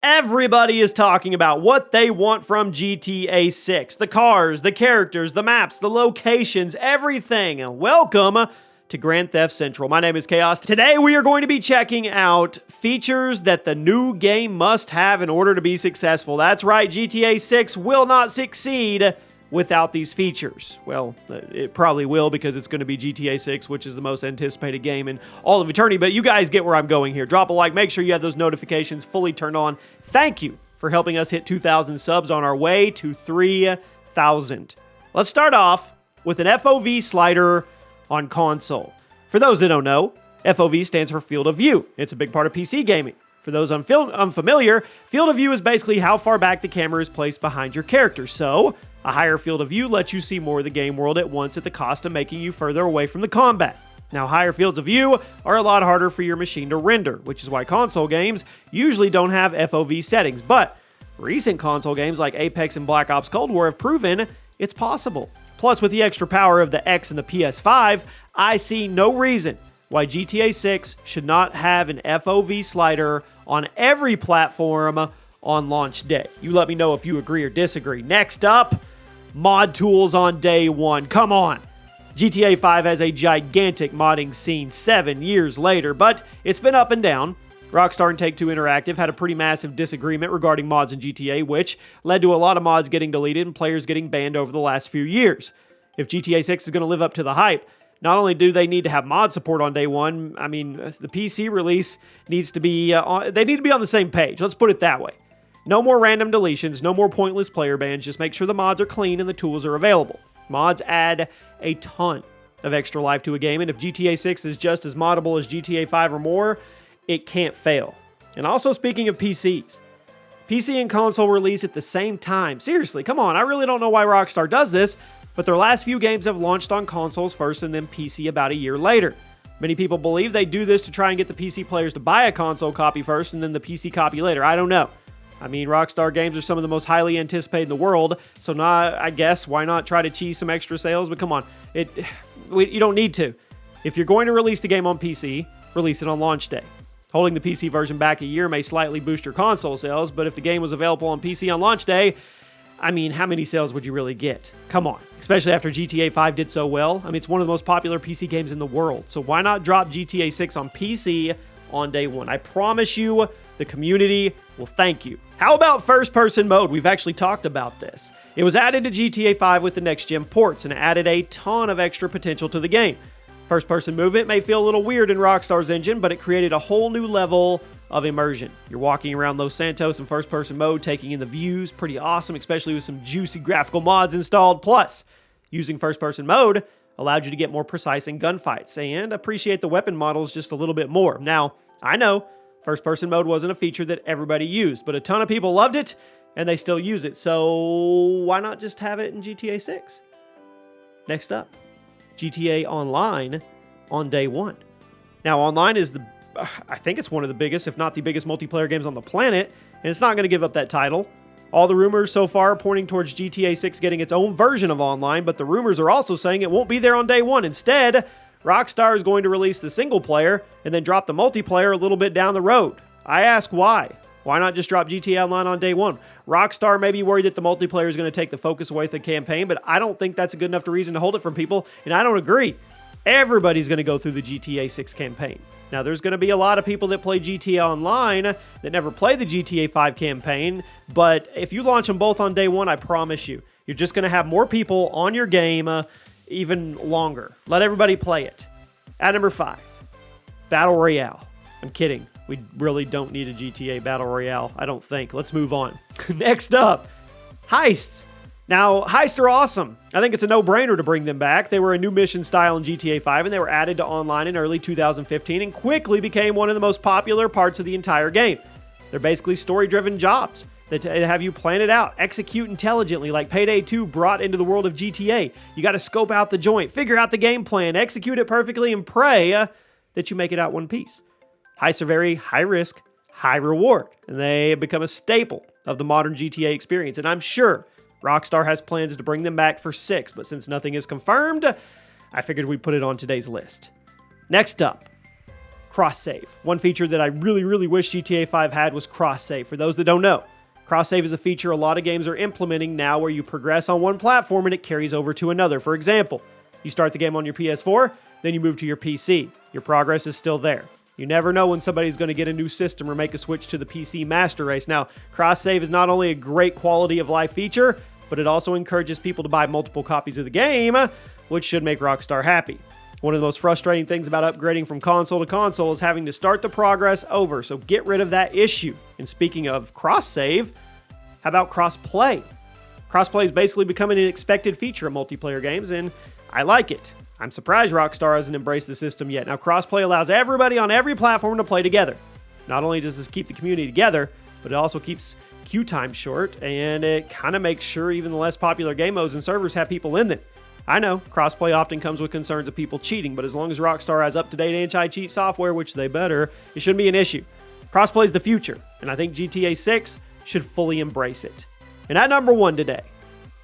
Everybody is talking about what they want from GTA 6. The cars, the characters, the maps, the locations, everything. Welcome to Grand Theft Central. My name is Chaos. Today we are going to be checking out features that the new game must have in order to be successful. That's right, GTA 6 will not succeed without these features. Well, it probably will because it's going to be GTA 6, which is the most anticipated game in all of eternity, but you guys get where I'm going here. Drop a like, make sure you have those notifications fully turned on. Thank you for helping us hit 2,000 subs on our way to 3,000. Let's start off with an FOV slider on console. For those that don't know, FOV stands for Field of View. It's a big part of PC gaming. For those unfamiliar, Field of View is basically how far back the camera is placed behind your character. So, a higher field of view lets you see more of the game world at once at the cost of making you further away from the combat. Now, higher fields of view are a lot harder for your machine to render, which is why console games usually don't have FOV settings. But recent console games like Apex and Black Ops Cold War have proven it's possible. Plus, with the extra power of the X and the PS5, I see no reason why GTA 6 should not have an FOV slider on every platform on launch day. You let me know if you agree or disagree. Next up, mod tools on day one. Come on. GTA 5 has a gigantic modding scene 7 years later, but it's been up and down. Rockstar and Take-Two Interactive had a pretty massive disagreement regarding mods in GTA, which led to a lot of mods getting deleted and players getting banned over the last few years. If GTA 6 is going to live up to the hype, not only do they need to have mod support on day one, I mean, the PC release needs to be, they need to be on the same page. Let's put it that way. No more random deletions, no more pointless player bans, just make sure the mods are clean and the tools are available. Mods add a ton of extra life to a game, and if GTA 6 is just as moddable as GTA 5 or more, it can't fail. And also speaking of PCs, PC and console release at the same time. Seriously, come on, I really don't know why Rockstar does this, but their last few games have launched on consoles first and then PC about a year later. Many people believe they do this to try and get the PC players to buy a console copy first and then the PC copy later. I don't know. I mean, Rockstar games are some of the most highly anticipated in the world, so I guess, why not try to cheese some extra sales? But come on, you don't need to. If you're going to release the game on PC, release it on launch day. Holding the PC version back a year may slightly boost your console sales, but if the game was available on PC on launch day, I mean, how many sales would you really get? Come on, especially after GTA 5 did so well. I mean, it's one of the most popular PC games in the world, so why not drop GTA 6 on PC on day one? I promise you, the community will thank you. How about first-person mode? We've actually talked about this. It was added to GTA 5 with the next-gen ports and added a ton of extra potential to the game. First-person movement may feel a little weird in Rockstar's engine, but it created a whole new level of immersion. You're walking around Los Santos in first-person mode, taking in the views. Pretty awesome, especially with some juicy graphical mods installed. Plus, using first-person mode allowed you to get more precise in gunfights and appreciate the weapon models just a little bit more. Now, I know first-person mode wasn't a feature that everybody used, but a ton of people loved it, and they still use it, so why not just have it in GTA 6? Next up, GTA Online on day one. Now, Online is I think it's one of the biggest, if not the biggest multiplayer games on the planet, and it's not going to give up that title. All the rumors so far are pointing towards GTA 6 getting its own version of Online, but the rumors are also saying it won't be there on day one. Instead, Rockstar is going to release the single player and then drop the multiplayer a little bit down the road. I ask why? Why not just drop GTA Online on day one? Rockstar may be worried that the multiplayer is going to take the focus away from the campaign, but I don't think that's a good enough reason to hold it from people, and I don't agree. Everybody's going to go through the GTA 6 campaign. Now, there's going to be a lot of people that play GTA Online that never play the GTA 5 campaign, but if you launch them both on day one, I promise you, you're just going to have more people on your game even longer. Let everybody play it. At number 5, Battle Royale. I'm kidding. We really don't need a GTA Battle Royale, I don't think. Let's move on. Next up, heists. Now, heists are awesome. I think it's a no-brainer to bring them back. They were a new mission style in GTA 5, and they were added to Online in early 2015 and quickly became one of the most popular parts of the entire game. They're basically story-driven jobs that have you plan it out, execute intelligently like Payday 2 brought into the world of GTA. You got to scope out the joint, figure out the game plan, execute it perfectly, and pray that you make it out one piece. Heists are very high risk, high reward, and they have become a staple of the modern GTA experience, and I'm sure Rockstar has plans to bring them back for 6, but since nothing is confirmed, I figured we'd put it on today's list. Next up, cross-save. One feature that I really wish GTA 5 had was cross-save. For those that don't know, cross-save is a feature a lot of games are implementing now where you progress on one platform and it carries over to another. For example, you start the game on your PS4, then you move to your PC. Your progress is still there. You never know when somebody's going to get a new system or make a switch to the PC master race. Now, cross-save is not only a great quality of life feature, but it also encourages people to buy multiple copies of the game, which should make Rockstar happy. One of the most frustrating things about upgrading from console to console is having to start the progress over, so get rid of that issue. And speaking of cross-save, how about cross-play? Cross-play is basically becoming an expected feature of multiplayer games, and I like it. I'm surprised Rockstar hasn't embraced the system yet. Now, crossplay allows everybody on every platform to play together. Not only does this keep the community together, but it also keeps queue time short, and it kind of makes sure even the less popular game modes and servers have people in them. I know, crossplay often comes with concerns of people cheating, but as long as Rockstar has up-to-date anti-cheat software, which they better, it shouldn't be an issue. Crossplay is the future, and I think GTA 6 should fully embrace it. And at number 1 today,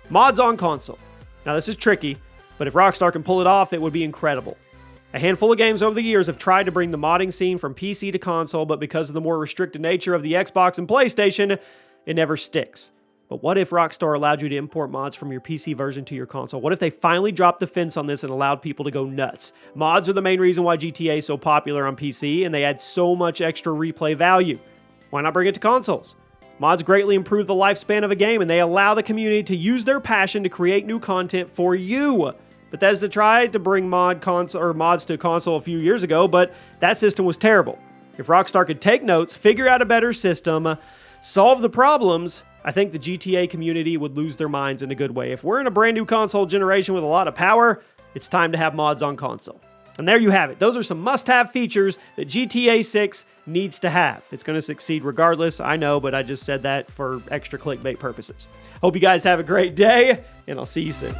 mods on console. Now, this is tricky, but if Rockstar can pull it off, it would be incredible. A handful of games over the years have tried to bring the modding scene from PC to console, but because of the more restricted nature of the Xbox and PlayStation, it never sticks. But what if Rockstar allowed you to import mods from your PC version to your console? What if they finally dropped the fence on this and allowed people to go nuts? Mods are the main reason why GTA is so popular on PC, and they add so much extra replay value. Why not bring it to consoles? Mods greatly improve the lifespan of a game, and they allow the community to use their passion to create new content for you. Bethesda tried to bring mods to console a few years ago, but that system was terrible. If Rockstar could take notes, figure out a better system, solve the problems, I think the GTA community would lose their minds in a good way. If we're in a brand new console generation with a lot of power, it's time to have mods on console. And there you have it. Those are some must-have features that GTA 6 needs to have. It's going to succeed regardless, I know, but I just said that for extra clickbait purposes. Hope you guys have a great day, and I'll see you soon.